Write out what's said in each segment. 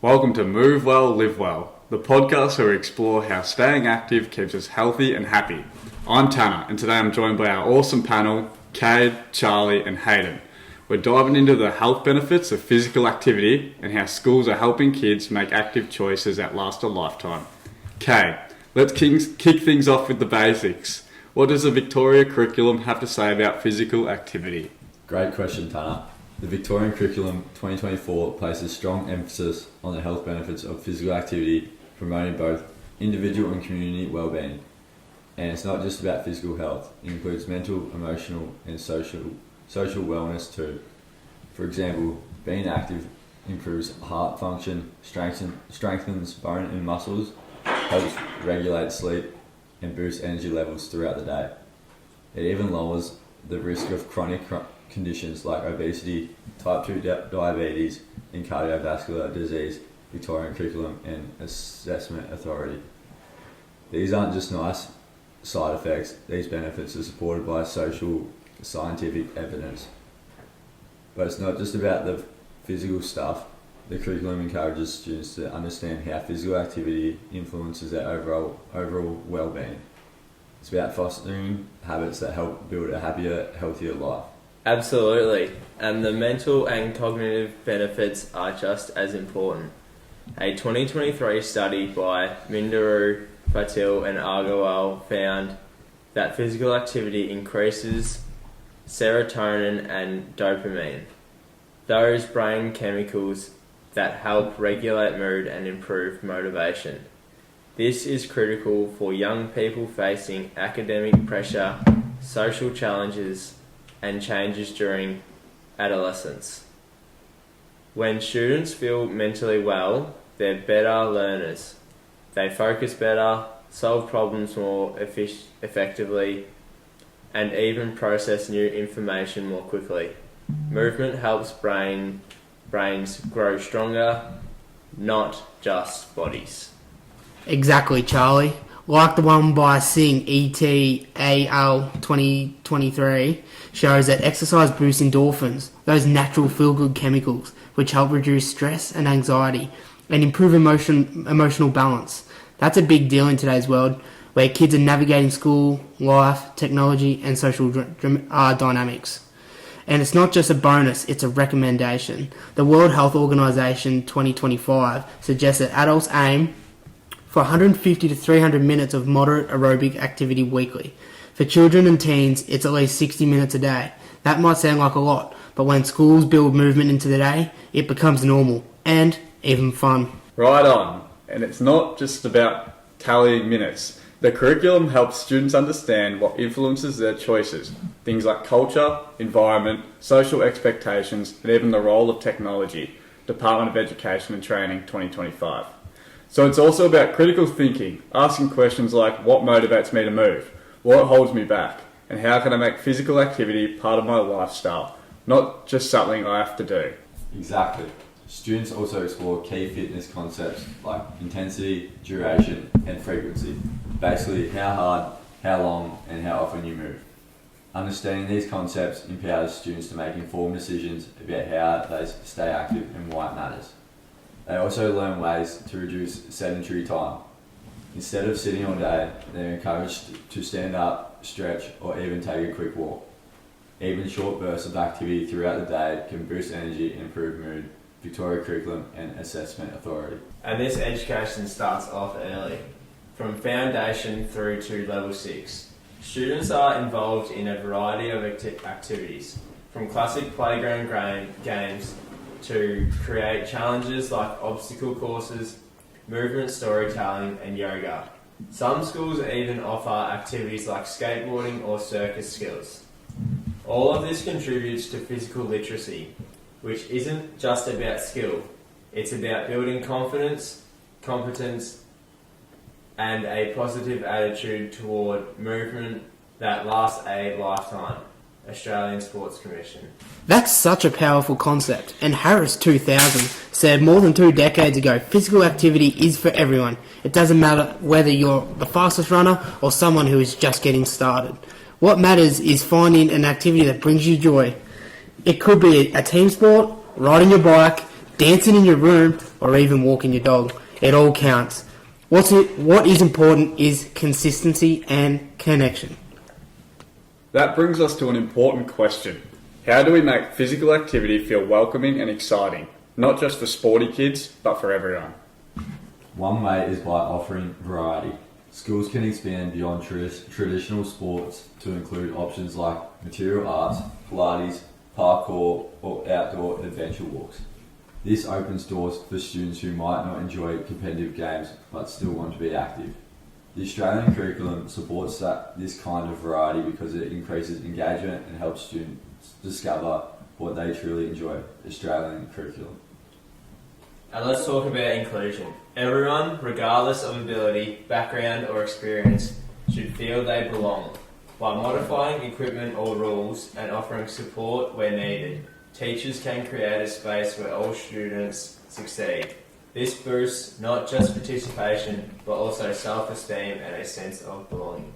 Welcome to Move Well, Live Well, the podcast where we explore how staying active keeps us healthy and happy. I'm Tanner, and today I'm joined by our awesome panel, Kade, Charlie, and Hayden. We're diving into the health benefits of physical activity and how schools are helping kids make active choices that last a lifetime. Kade, let's kick things off with the basics. What does the Victoria curriculum have to say about physical activity? Great question, Tanner. The Victorian Curriculum 2024 places strong emphasis on the health benefits of physical activity, promoting both individual and community well-being. And it's not just about physical health, it includes mental, emotional and social wellness too. For example, being active improves heart function, strengthens bone and muscles, helps regulate sleep and boosts energy levels throughout the day. It even lowers the risk of chronic conditions like obesity, type 2 diabetes and cardiovascular disease, Victorian Curriculum and Assessment Authority. These aren't just nice side effects, these benefits are supported by social scientific evidence. But it's not just about the physical stuff. The curriculum encourages students to understand how physical activity influences their overall well-being. It's about fostering habits that help build a happier, healthier life. Absolutely, and the mental and cognitive benefits are just as important. A 2023 study by Mindaru, Patil and Agarwal found that physical activity increases serotonin and dopamine, those brain chemicals that help regulate mood and improve motivation. This is critical for young people facing academic pressure, social challenges, and changes during adolescence. When students feel mentally well, they're better learners. They focus better, solve problems more effectively, and even process new information more quickly. Movement helps brains grow stronger, not just bodies. Exactly, Charlie. Like the one by Singh ETAL 2023 shows that exercise boosts endorphins, those natural feel-good chemicals which help reduce stress and anxiety and improve emotional balance. That's a big deal in today's world where kids are navigating school, life, technology and social dynamics. And it's not just a bonus, it's a recommendation. The World Health Organization 2025 suggests that adults aim for 150 to 300 minutes of moderate aerobic activity weekly. For children and teens, it's at least 60 minutes a day. That might sound like a lot, but when schools build movement into the day, it becomes normal and even fun. Right on. And it's not just about tallying minutes. The curriculum helps students understand what influences their choices. Things like culture, environment, social expectations, and even the role of technology. Department of Education and Training 2025. So it's also about critical thinking, asking questions like what motivates me to move, what holds me back, and how can I make physical activity part of my lifestyle, not just something I have to do. Exactly. Students also explore key fitness concepts like intensity, duration and frequency. Basically how hard, how long and how often you move. Understanding these concepts empowers students to make informed decisions about how they stay active and why it matters. They also learn ways to reduce sedentary time. Instead of sitting all day, they're encouraged to stand up, stretch, or even take a quick walk. Even short bursts of activity throughout the day can boost energy and improve mood. Victoria Curriculum and Assessment Authority. And this education starts off early, from foundation through to level 6. Students are involved in a variety of activities, from classic playground games to create challenges like obstacle courses, movement storytelling and yoga. Some schools even offer activities like skateboarding or circus skills. All of this contributes to physical literacy, which isn't just about skill. It's about building confidence, competence and a positive attitude toward movement that lasts a lifetime. Australian Sports Commission. That's such a powerful concept, and Harris 2000 said more than 2 decades ago, physical activity is for everyone. It doesn't matter whether you're the fastest runner or someone who is just getting started. What matters is finding an activity that brings you joy. It could be a team sport, riding your bike, dancing in your room, or even walking your dog. It all counts. What is important is consistency and connection. That brings us to an important question. How do we make physical activity feel welcoming and exciting, not just for sporty kids, but for everyone? One way is by offering variety. Schools can expand beyond traditional sports to include options like material arts, Pilates, parkour, or outdoor adventure walks. This opens doors for students who might not enjoy competitive games but still want to be active. The Australian curriculum supports this kind of variety because it increases engagement and helps students discover what they truly enjoy. Australian curriculum. And let's talk about inclusion. Everyone, regardless of ability, background or experience, should feel they belong. By modifying equipment or rules and offering support where needed, teachers can create a space where all students succeed. This boosts not just participation, but also self-esteem and a sense of belonging.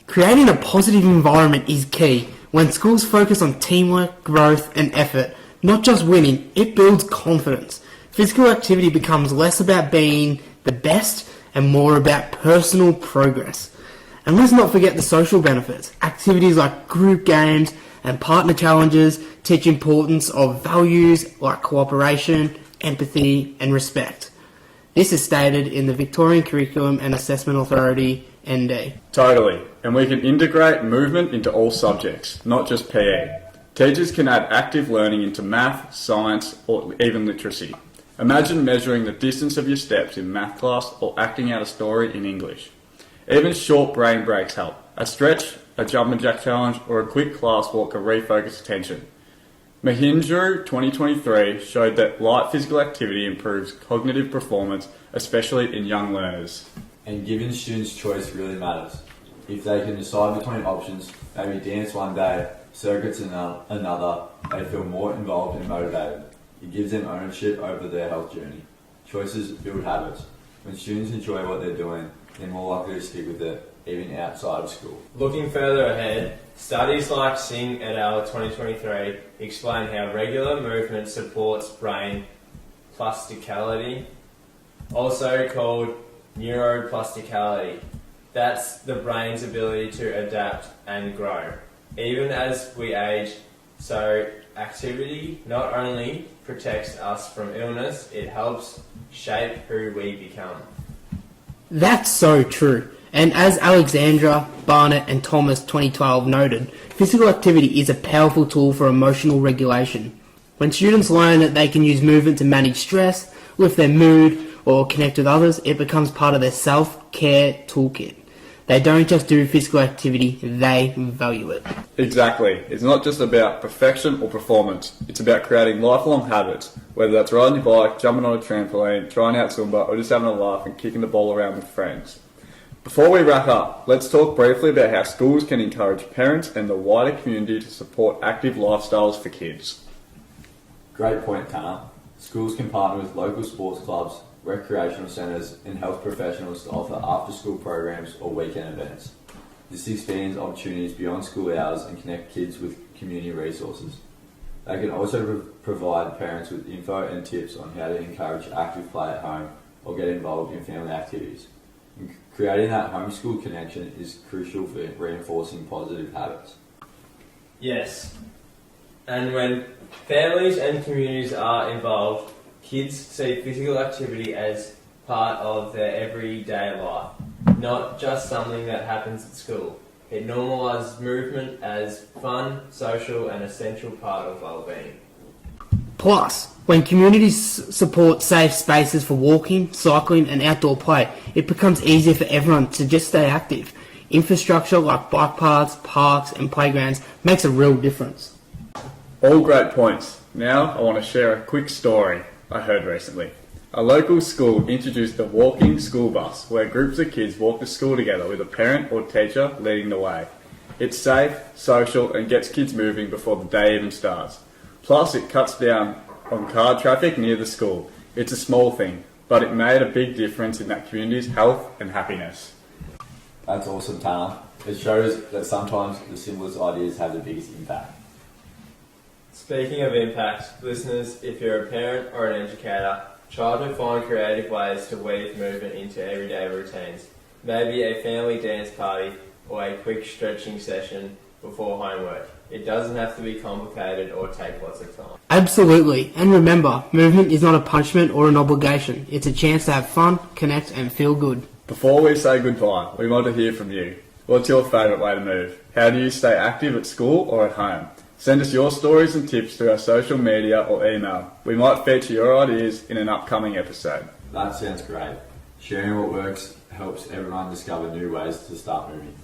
Creating a positive environment is key. When schools focus on teamwork, growth and effort, not just winning, it builds confidence. Physical activity becomes less about being the best and more about personal progress. And let's not forget the social benefits. Activities like group games and partner challenges teach importance of values like cooperation, empathy and respect. This is stated in the Victorian Curriculum and Assessment Authority, ND. Totally, and we can integrate movement into all subjects, not just PE. Teachers can add active learning into math, science or even literacy. Imagine measuring the distance of your steps in math class or acting out a story in English. Even short brain breaks help. A stretch, a jump and jack challenge, or a quick class walk can refocus attention. Mahindra 2023 showed that light physical activity improves cognitive performance, especially in young learners. And giving students choice really matters. If they can decide between options, maybe dance one day, circuits another, they feel more involved and motivated. It gives them ownership over their health journey. Choices build habits. When students enjoy what they're doing, they're more likely to stick with it, even outside of school. Looking further ahead, studies like Singh et al. 2023 explain how regular movement supports brain plasticality, also called neuroplasticality. That's the brain's ability to adapt and grow, even as we age. So activity not only protects us from illness, it helps shape who we become. That's so true. And as Alexandra, Barnett and Thomas 2012 noted, physical activity is a powerful tool for emotional regulation. When students learn that they can use movement to manage stress, lift their mood or connect with others, it becomes part of their self-care toolkit. They don't just do physical activity, they value it. Exactly. It's not just about perfection or performance. It's about creating lifelong habits, whether that's riding your bike, jumping on a trampoline, trying out Zumba, or just having a laugh and kicking the ball around with friends. Before we wrap up, let's talk briefly about how schools can encourage parents and the wider community to support active lifestyles for kids. Great point, Tanner. Schools can partner with local sports clubs, recreational centres and health professionals to offer after-school programs or weekend events. This expands opportunities beyond school hours and connect kids with community resources. They can also provide parents with info and tips on how to encourage active play at home or get involved in family activities. Creating that homeschool connection is crucial for reinforcing positive habits. Yes, and when families and communities are involved, kids see physical activity as part of their everyday life, not just something that happens at school. It normalises movement as fun, social and essential part of well-being. Plus, when communities support safe spaces for walking, cycling and outdoor play, it becomes easier for everyone to just stay active. Infrastructure like bike paths, parks and playgrounds makes a real difference. All great points. Now I want to share a quick story I heard recently. A local school introduced a walking school bus where groups of kids walk to school together with a parent or teacher leading the way. It's safe, social and gets kids moving before the day even starts. Plus it cuts down on car traffic near the school. It's a small thing, but it made a big difference in that community's health and happiness. That's awesome, Tanner. It shows that sometimes the simplest ideas have the biggest impact. Speaking of impact, listeners, if you're a parent or an educator, Try to find creative ways to weave movement into everyday routines. Maybe a family dance party or a quick stretching session before homework. It doesn't have to be complicated or take lots of time. Absolutely. And remember, movement is not a punishment or an obligation. It's a chance to have fun, connect, and feel good. Before we say goodbye, we want to hear from you. What's your favourite way to move? How do you stay active at school or at home? Send us your stories and tips through our social media or email. We might feature your ideas in an upcoming episode. That sounds great. Sharing what works helps everyone discover new ways to start moving.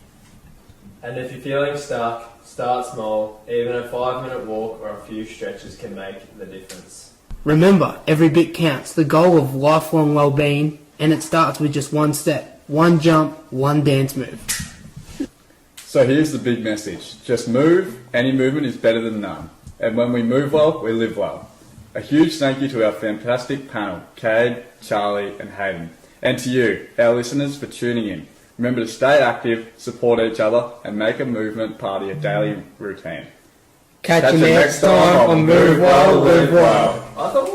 And if you're feeling stuck, start small. Even a 5-minute walk or a few stretches can make the difference. Remember, every bit counts. The goal of lifelong well-being, and it starts with just one step, one jump, one dance move. So here's the big message. Just move. Any movement is better than none. And when we move well, we live well. A huge thank you to our fantastic panel, Kade, Charlie and Hayden. And to you, our listeners, for tuning in. Remember to stay active, support each other and make a movement part of your daily routine. Catch you next time on Move Well, Live Well. I thought